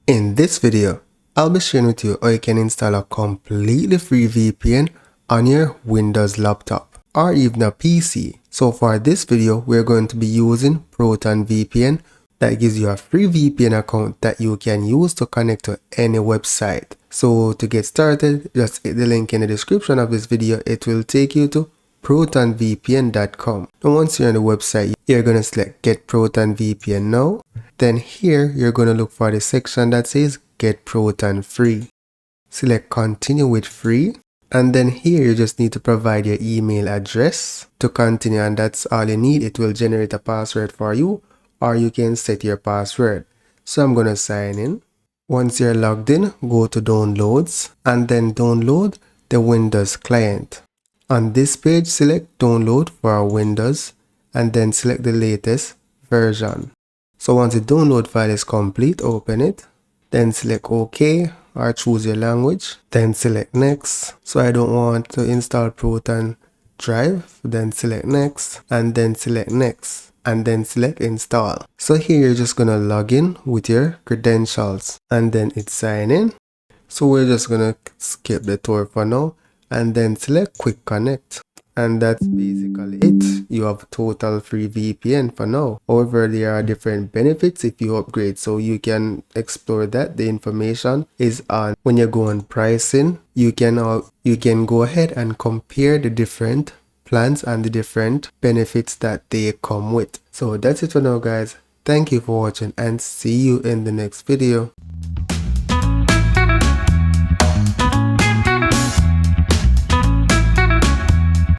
In this video, I'll be sharing with you how you can install a completely free VPN on your Windows laptop or even a PC. So for this video, we're going to be using Proton VPN that gives you a free VPN account that you can use to connect to any website. So to get started, just hit the link in the description of this video. It will take you to protonvpn.com. And once you're on the website, you're going to select Get Proton VPN Now. Then here, you're going to look for the section that says Get Proton Free. Select Continue with Free. And then here, you just need to provide your email address to continue, and that's all you need. It will generate a password for you, or you can set your password. So I'm going to sign in. Once you're logged in, go to Downloads and then download the Windows client. On this page, select Download for Windows and then select the latest version. So once the download file is complete, open it. Then select OK or choose your language. Then select Next. So I don't want to install Proton Drive. Then select Next and then select Next and then select Install. So here you're just going to log in with your credentials and then hit sign in. So we're just going to skip the tour for now and then select Quick Connect. And that's basically it. You have total free VPN for now. However, there are different benefits if you upgrade, so you can explore that. The information is on when you go on pricing. You can go ahead and compare the different plans and the different benefits that they come with. So that's it for now, guys. Thank you for watching and see you in the next video.